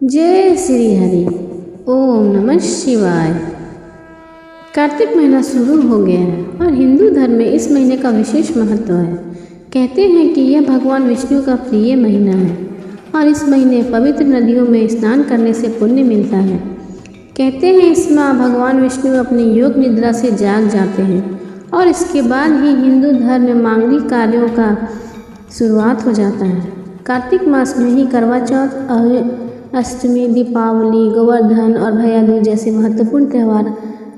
जय श्री हरि। ओम नमः शिवाय। कार्तिक महीना शुरू हो गया है और हिंदू धर्म में इस महीने का विशेष महत्व है। कहते हैं कि यह भगवान विष्णु का प्रिय महीना है और इस महीने पवित्र नदियों में स्नान करने से पुण्य मिलता है। कहते हैं इसमें भगवान विष्णु अपनी योग निद्रा से जाग जाते हैं और इसके बाद ही हिंदू धर्म में मांगलिक कार्यों का शुरुआत हो जाता है। कार्तिक मास में ही करवा चौथ, अष्टमी, दीपावली, गोवर्धन और भैया दूज जैसे महत्वपूर्ण त्यौहार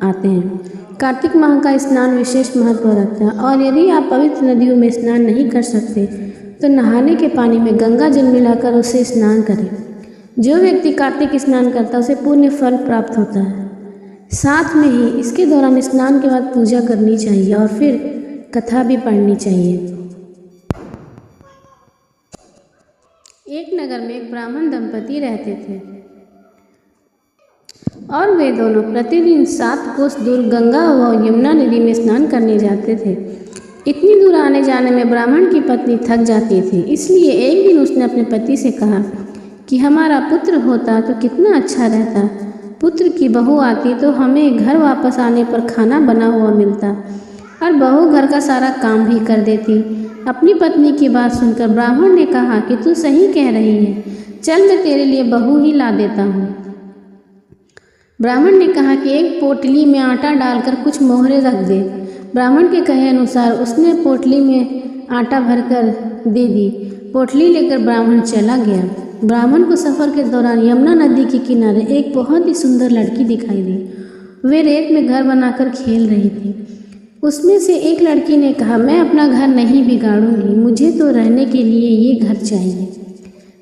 आते हैं। कार्तिक माह का स्नान विशेष महत्व रखता है और यदि आप पवित्र नदियों में स्नान नहीं कर सकते तो नहाने के पानी में गंगा जल मिलाकर उसे स्नान करें। जो व्यक्ति कार्तिक स्नान करता है उसे पुण्य फल प्राप्त होता है। साथ में ही इसके दौरान स्नान के बाद पूजा करनी चाहिए और फिर कथा भी पढ़नी चाहिए। एक नगर में एक ब्राह्मण दंपति रहते थे और वे दोनों प्रतिदिन 7 कोस दूर गंगा व यमुना नदी में स्नान करने जाते थे। इतनी दूर आने जाने में ब्राह्मण की पत्नी थक जाती थी, इसलिए एक दिन उसने अपने पति से कहा कि हमारा पुत्र होता तो कितना अच्छा रहता। पुत्र की बहू आती तो हमें घर वापस आने पर खाना बना हुआ मिलता और बहू घर का सारा काम भी कर देती। अपनी पत्नी की बात सुनकर ब्राह्मण ने कहा कि तू सही कह रही है, चल मैं तेरे लिए बहू ही ला देता हूँ। ब्राह्मण ने कहा कि एक पोटली में आटा डालकर कुछ मोहरे रख दे। ब्राह्मण के कहे अनुसार उसने पोटली में आटा भरकर दे दी। पोटली लेकर ब्राह्मण चला गया। ब्राह्मण को सफ़र के दौरान यमुना नदी के किनारे एक बहुत ही सुंदर लड़की दिखाई दी। वे रेत में घर बनाकर खेल रही थी। उसमें से एक लड़की ने कहा, मैं अपना घर नहीं बिगाड़ूंगी, मुझे तो रहने के लिए ये घर चाहिए।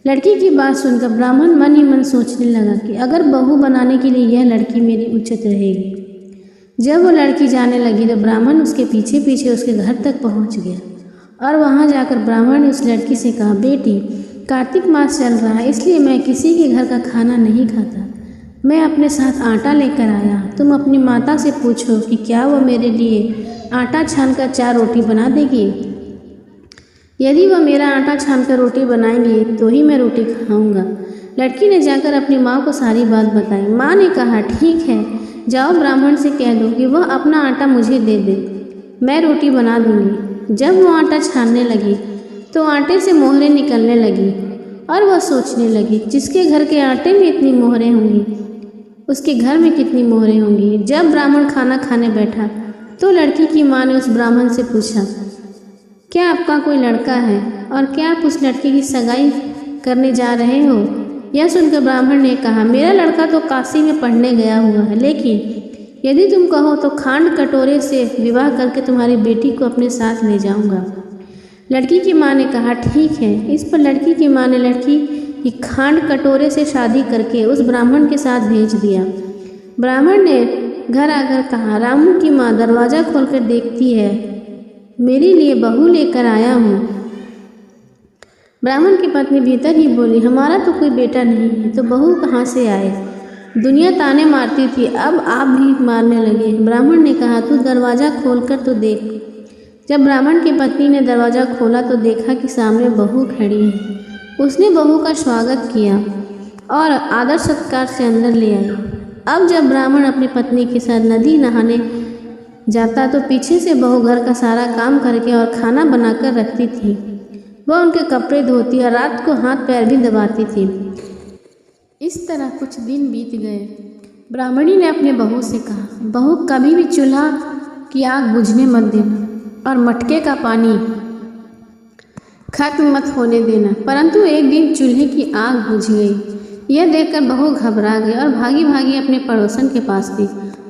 लड़की की बात सुनकर ब्राह्मण मन ही मन सोचने लगा कि अगर बहू बनाने के लिए यह लड़की मेरी उचित रहेगी। जब वो लड़की जाने लगी तो ब्राह्मण उसके पीछे पीछे उसके घर तक पहुंच गया और वहां जाकर ब्राह्मण ने उस लड़की से कहा, बेटी कार्तिक मास चल रहा है इसलिए मैं किसी के घर का खाना नहीं खाता। मैं अपने साथ आटा लेकर आया। तुम अपनी माता से पूछो कि क्या वो मेरे लिए आटा छानकर 4 रोटी बना देगी। यदि वह मेरा आटा छानकर रोटी बनाएंगी तो ही मैं रोटी खाऊंगा। लड़की ने जाकर अपनी माँ को सारी बात बताई। माँ ने कहा, ठीक है, जाओ ब्राह्मण से कह दो कि वह अपना आटा मुझे दे दे, मैं रोटी बना दूंगी। जब वो आटा छानने लगी तो आटे से मोहरें निकलने लगी और वह सोचने लगी, जिसके घर के आटे में इतनी मोहरें होंगी उसके घर में कितनी मोहरें होंगी। जब ब्राह्मण खाना खाने बैठा तो लड़की की माँ ने उस ब्राह्मण से पूछा, क्या आपका कोई लड़का है और क्या आप उस लड़की की सगाई करने जा रहे हो। यह सुनकर ब्राह्मण ने कहा, मेरा लड़का तो काशी में पढ़ने गया हुआ है, लेकिन यदि तुम कहो तो खांड कटोरे से विवाह करके तुम्हारी बेटी को अपने साथ ले जाऊंगा। लड़की की माँ ने कहा, ठीक है। इस पर लड़की की माँ ने लड़की की खांड कटोरे से शादी करके उस ब्राह्मण के साथ भेज दिया। ब्राह्मण ने घर आकर कहा, रामू की माँ दरवाज़ा खोलकर देखती है, मेरे लिए बहू लेकर आया हूँ। ब्राह्मण की पत्नी भीतर ही बोली, हमारा तो कोई बेटा नहीं है तो बहू कहाँ से आए। दुनिया ताने मारती थी, अब आप भी मारने लगे। ब्राह्मण ने कहा, तू दरवाज़ा खोलकर तो देख। जब ब्राह्मण की पत्नी ने दरवाज़ा खोला तो देखा कि सामने बहू खड़ी है। उसने बहू का स्वागत किया और आदर सत्कार से अंदर ले आई। अब जब ब्राह्मण अपनी पत्नी के साथ नदी नहाने जाता तो पीछे से बहू घर का सारा काम करके और खाना बनाकर रखती थी। वह उनके कपड़े धोती और रात को हाथ पैर भी दबाती थी। इस तरह कुछ दिन बीत गए। ब्राह्मणी ने अपने बहू से कहा, बहू कभी भी चूल्हा की आग बुझने मत देना और मटके का पानी खत्म मत होने देना। परंतु एक दिन चूल्हे की आग बुझ गई। यह देखकर बहू घबरा गई और भागी भागी अपने पड़ोसन के पास गई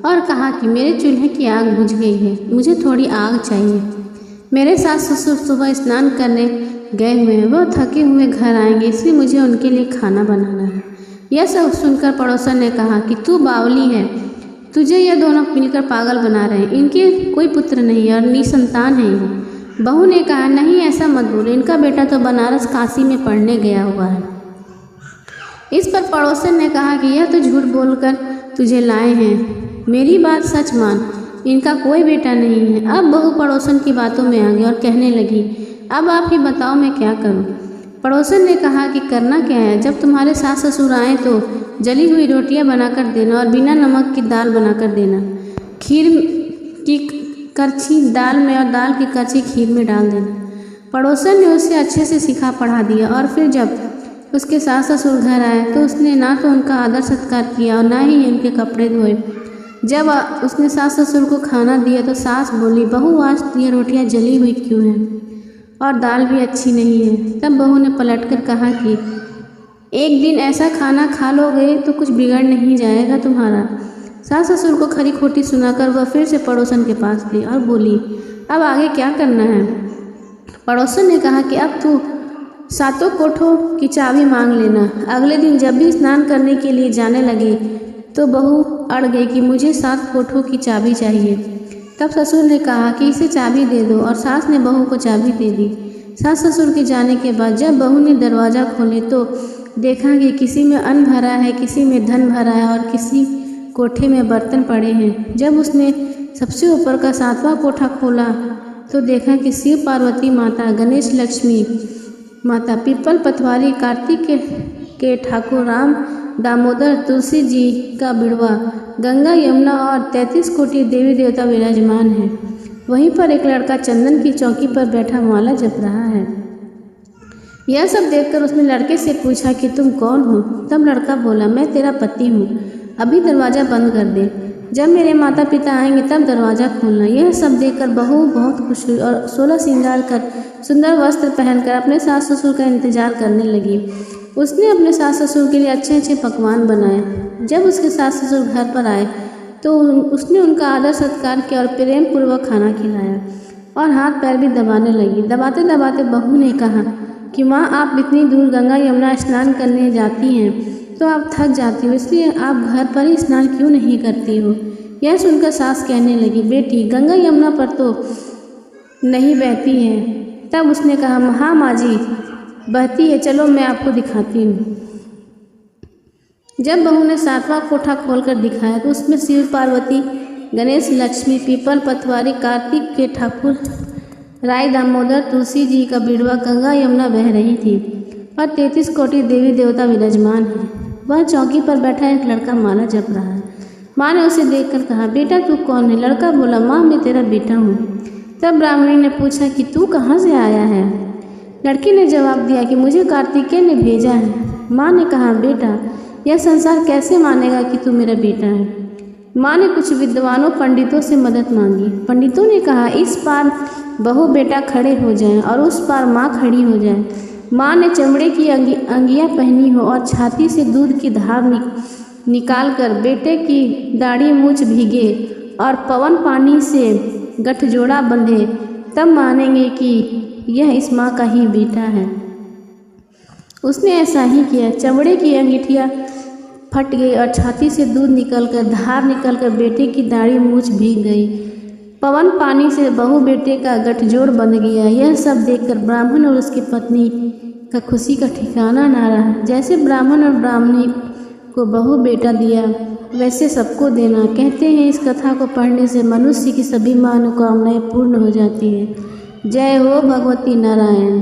और कहा कि मेरे चूल्हे की आग बुझ गई है, मुझे थोड़ी आग चाहिए। मेरे सास ससुर सुबह स्नान करने गए हुए हैं, वह थके हुए घर आएंगे, इसलिए मुझे उनके लिए खाना बनाना है। यह सब सुनकर पड़ोसन ने कहा कि तू बावली है, तुझे यह दोनों मिलकर पागल बना रहे हैं। इनके कोई पुत्र नहीं और निसंतान है। बहू ने कहा, नहीं ऐसा मत बोलो, इनका बेटा तो बनारस काशी में पढ़ने गया हुआ है। इस पर पड़ोसन ने कहा कि यह तो झूठ बोलकर तुझे लाए हैं, मेरी बात सच मान, इनका कोई बेटा नहीं है। अब बहू पड़ोसन की बातों में आ गई और कहने लगी, अब आप ही बताओ मैं क्या करूं। पड़ोसन ने कहा कि करना क्या है, जब तुम्हारे सास ससुर आए तो जली हुई रोटियां बनाकर देना और बिना नमक की दाल बनाकर देना। खीर की करछी दाल में और दाल की करछी खीर में डाल देना। पड़ोसन ने उसे अच्छे से सिखा पढ़ा दिया और फिर जब उसके सास ससुर घर आए तो उसने ना तो उनका आदर सत्कार किया और ना ही उनके कपड़े धोए। जब उसने सास ससुर को खाना दिया तो सास बोली, बहू आज ये रोटियां जली हुई क्यों हैं और दाल भी अच्छी नहीं है। तब बहू ने पलटकर कहा कि एक दिन ऐसा खाना खा लोगे तो कुछ बिगड़ नहीं जाएगा तुम्हारा। सास ससुर को खरी खोटी सुनाकर वह फिर से पड़ोसन के पास गई और बोली, अब आगे क्या करना है। पड़ोसन ने कहा कि अब तू सातों कोठों की चाबी मांग लेना। अगले दिन जब भी स्नान करने के लिए जाने लगे तो बहू अड़ गई कि मुझे 7 कोठों की चाबी चाहिए। तब ससुर ने कहा कि इसे चाबी दे दो और सास ने बहू को चाबी दे दी। सास ससुर के जाने के बाद जब बहू ने दरवाज़ा खोले तो देखा कि किसी में अन्न भरा है, किसी में धन भरा है और किसी कोठे में बर्तन पड़े हैं। जब उसने सबसे ऊपर का 7वां कोठा खोला तो देखा कि शिव पार्वती माता, गणेश लक्ष्मी माता, पीपल पथवारी, कार्तिक के ठाकुर, राम दामोदर, तुलसी जी का बिड़वा, गंगा यमुना और 33 कोटि देवी देवता विराजमान हैं। वहीं पर एक लड़का चंदन की चौकी पर बैठा माला जप रहा है। यह सब देखकर उसने लड़के से पूछा कि तुम कौन हो। तब लड़का बोला, मैं तेरा पति हूँ, अभी दरवाज़ा बंद कर दे, जब मेरे माता पिता आएंगे तब दरवाज़ा खोलना। यह सब देखकर बहू बहुत खुश हुई और 16 श्रृंगार कर सुंदर वस्त्र पहनकर अपने सास ससुर का इंतजार करने लगी। उसने अपने सास ससुर के लिए अच्छे अच्छे पकवान बनाए। जब उसके सास ससुर घर पर आए तो उसने उनका आदर सत्कार किया और प्रेम पूर्वक खाना खिलाया और हाथ पैर भी दबाने लगी। दबाते दबाते बहू ने कहा कि माँ, आप इतनी दूर गंगा यमुना स्नान करने जाती हैं तो आप थक जाती हो, इसलिए आप घर पर ही स्नान क्यों नहीं करती हो। यह सुनकर सास कहने लगी, बेटी गंगा यमुना पर तो नहीं बहती है। तब उसने कहा, हाँ माँ जी बहती है, चलो मैं आपको दिखाती हूँ। जब बहू ने 7वां कोठा खोलकर दिखाया तो उसमें शिव पार्वती, गणेश लक्ष्मी, पीपल पथवारी, कार्तिक के ठाकुर, राय दामोदर, तुलसी जी का बिड़वा, गंगा यमुना बह रही थी और 33 कोटि देवी देवता विराजमान हैं। वह चौकी पर बैठा एक लड़का माला जप रहा है। माँ ने उसे देखकर कहा, बेटा तू कौन है। लड़का बोला, माँ मैं तेरा बेटा हूँ। तब ब्राह्मणी ने पूछा कि तू कहाँ से आया है। लड़की ने जवाब दिया कि मुझे कार्तिकेय ने भेजा है। माँ ने कहा, बेटा यह संसार कैसे मानेगा कि तू मेरा बेटा है। माँ ने कुछ विद्वानों पंडितों से मदद मांगी। पंडितों ने कहा, इस पार बहू बेटा खड़े हो जाएं और उस पार माँ खड़ी हो जाए। माँ ने चमड़े की अंगियाँ पहनी हो और छाती से दूध की धार निकाल कर बेटे की दाढ़ी मूछ भीगे और पवन पानी से गठजोड़ा बंधे, तब मानेंगे कि यह इस माँ का ही बेटा है। उसने ऐसा ही किया। चमड़े की अंगीठियाँ फट गई और छाती से दूध निकलकर धार निकलकर बेटे की दाढ़ी मूछ भीग गई। पवन पानी से बहू बेटे का गठजोड़ बंध गया। यह सब देखकर ब्राह्मण और उसकी पत्नी का खुशी का ठिकाना ना रहा। जैसे ब्राह्मण और ब्राह्मणी को बहू बेटा दिया वैसे सबको देना। कहते हैं इस कथा को पढ़ने से मनुष्य की सभी मनोकामनाएं पूर्ण हो जाती है। जय हो भगवती नारायण।